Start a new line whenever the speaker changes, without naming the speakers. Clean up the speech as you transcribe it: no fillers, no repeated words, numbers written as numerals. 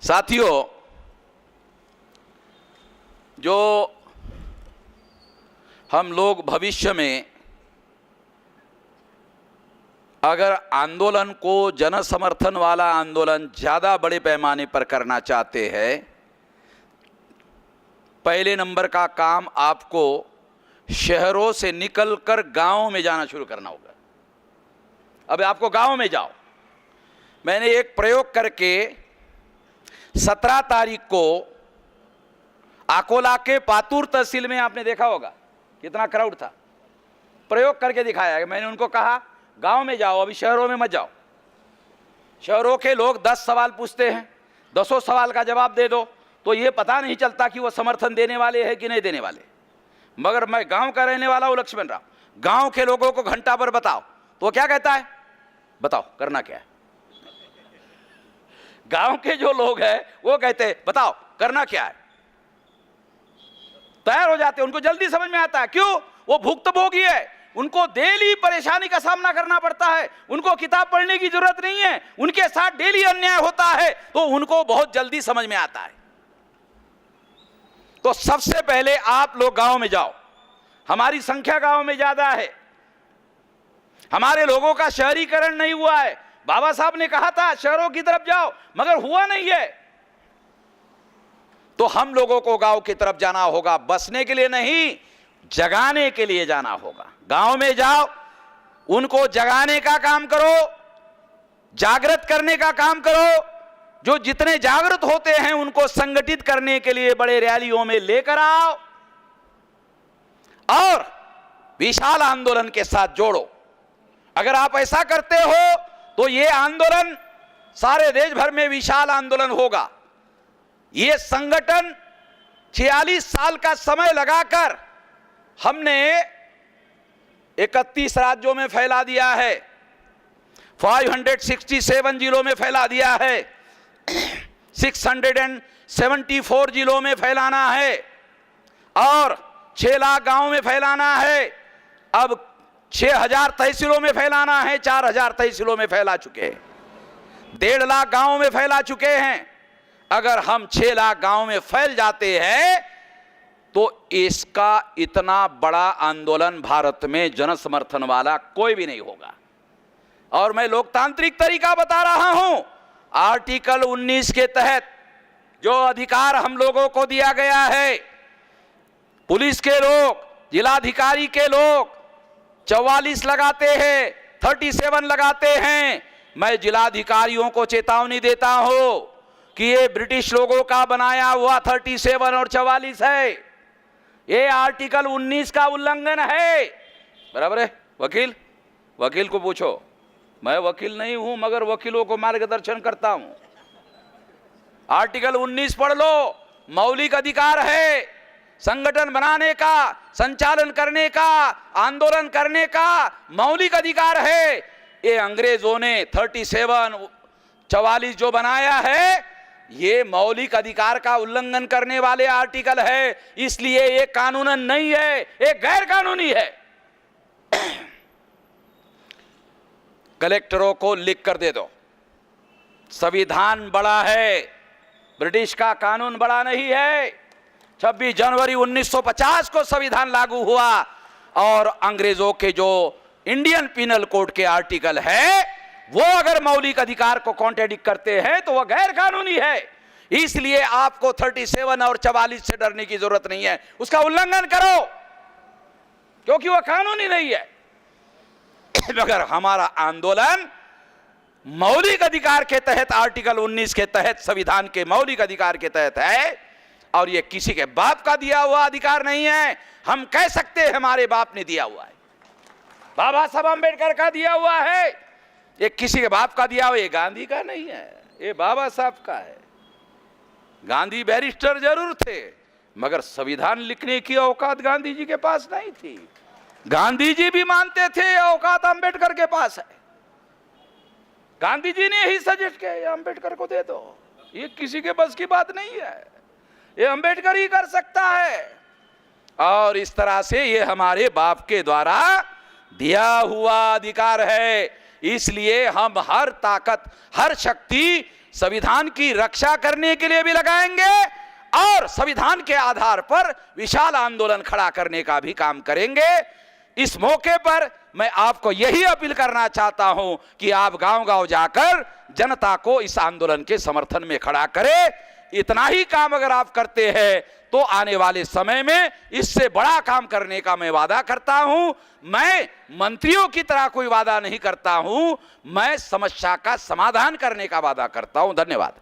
साथियों, जो हम लोग भविष्य में अगर आंदोलन को जन समर्थन वाला आंदोलन ज़्यादा बड़े पैमाने पर करना चाहते हैं, पहले नंबर का काम आपको शहरों से निकलकर गांवों में जाना शुरू करना होगा। अब आपको गांव में जाओ। मैंने एक प्रयोग करके 17 तारीख को अकोला के पातूर तहसील में, आपने देखा होगा कितना क्राउड था, प्रयोग करके दिखाया है। मैंने उनको कहा गांव में जाओ, अभी शहरों में मत जाओ। शहरों के लोग 10 सवाल पूछते हैं, 10 सवाल का जवाब दे दो तो ये पता नहीं चलता कि वो समर्थन देने वाले हैं कि नहीं देने वाले। मगर मैं गांव का रहने वाला हूं लक्ष्मण राव, गांव के लोगों को घंटा भर बताओ तो क्या कहता है, बताओ करना क्या है। गांव के जो लोग हैं वो कहते हैं बताओ करना क्या है, तैयार हो जाते हैं। उनको जल्दी समझ में आता है, क्यों? वो भुक्तभोगी है, उनको डेली परेशानी का सामना करना पड़ता है, उनको किताब पढ़ने की जरूरत नहीं है, उनके साथ डेली अन्याय होता है तो उनको बहुत जल्दी समझ में आता है। तो सबसे पहले आप लोग गांव में जाओ। हमारी संख्या गांव में ज्यादा है, हमारे लोगों का शहरीकरण नहीं हुआ है। बाबा साहब ने कहा था शहरों की तरफ जाओ, मगर हुआ नहीं है। तो हम लोगों को गांव की तरफ जाना होगा, बसने के लिए नहीं, जगाने के लिए जाना होगा। गांव में जाओ, उनको जगाने का काम करो, जागृत करने का काम करो। जो जितने जागृत होते हैं उनको संगठित करने के लिए बड़े रैलियों में लेकर आओ और विशाल आंदोलन के साथ जोड़ो। अगर आप ऐसा करते हो तो ये आंदोलन सारे देश भर में विशाल आंदोलन होगा। ये संगठन 46 साल का समय लगाकर हमने 31 राज्यों में फैला दिया है, 567 जिलों में फैला दिया है, 674 जिलों में फैलाना है और 6 लाख गांव में फैलाना है। अब 6000 तहसीलों में फैलाना है, 4000 तहसीलों में फैला चुके हैं, 1.5 लाख गांवों में फैला चुके हैं। अगर हम 6 लाख गांव में फैल जाते हैं तो इसका इतना बड़ा आंदोलन भारत में जन समर्थन वाला कोई भी नहीं होगा। और मैं लोकतांत्रिक तरीका बता रहा हूं। आर्टिकल 19 के तहत जो अधिकार हम लोगों को दिया गया है, पुलिस के लोग, जिलाधिकारी के लोग 44 लगाते हैं, 37 लगाते हैं। मैं जिलाधिकारियों को चेतावनी देता हूं कि ये ब्रिटिश लोगों का बनाया हुआ 37 और 44 है, ये आर्टिकल 19 का उल्लंघन है। बराबर है? वकील को पूछो। मैं वकील नहीं हूं मगर वकीलों को मार्गदर्शन करता हूं। आर्टिकल 19 पढ़ लो, मौलिक अधिकार है, संगठन बनाने का, संचालन करने का, आंदोलन करने का मौलिक अधिकार है। ये अंग्रेजों ने 37, 44 जो बनाया है, ये मौलिक अधिकार का उल्लंघन करने वाले आर्टिकल है, इसलिए ये कानूनन नहीं है, ये गैर कानूनी है। कलेक्टरों को लिख कर दे दो, संविधान बड़ा है, ब्रिटिश का कानून बड़ा नहीं है। 26 जनवरी 1950 को संविधान लागू हुआ और अंग्रेजों के जो इंडियन पिनल कोड के आर्टिकल है वो अगर मौलिक अधिकार को कॉन्ट्रडिक्ट करते हैं तो वह गैर कानूनी है। इसलिए आपको 37 और 44 से डरने की जरूरत नहीं है, उसका उल्लंघन करो क्योंकि वह कानूनी नहीं है। मगर हमारा आंदोलन मौलिक अधिकार के तहत, आर्टिकल 19 के तहत, संविधान के मौलिक अधिकार के तहत है और यह किसी के बाप का दिया हुआ अधिकार नहीं है। हम कह सकते हैं हमारे बाप ने दिया हुआ है, बाबा साहब अम्बेडकर का दिया हुआ है, ये किसी के बाप का दिया हुआ, ये गांधी का नहीं है, ये बाबा साहब का है। गांधी बैरिस्टर जरूर थे मगर संविधान लिखने की औकात गांधी जी के पास नहीं थी। गांधी जी भी मानते थे औकात अम्बेडकर के पास है। गांधी जी ने ही सजेस्ट किया अम्बेडकर को दे दो, ये किसी के बस की बात नहीं है, ये अम्बेडकर ही कर सकता है। और इस तरह से ये हमारे बाप के द्वारा दिया हुआ अधिकार है, इसलिए हम हर ताकत, हर शक्ति संविधान की रक्षा करने के लिए भी लगाएंगे और संविधान के आधार पर विशाल आंदोलन खड़ा करने का भी काम करेंगे। इस मौके पर मैं आपको यही अपील करना चाहता हूं कि आप गांव-गांव जाकर जनता को इस आंदोलन के समर्थन में खड़ा करें। इतना ही काम अगर आप करते हैं तो आने वाले समय में इससे बड़ा काम करने का मैं वादा करता हूं। मैं मंत्रियों की तरह कोई वादा नहीं करता हूं, मैं समस्या का समाधान करने का वादा करता हूं। धन्यवाद।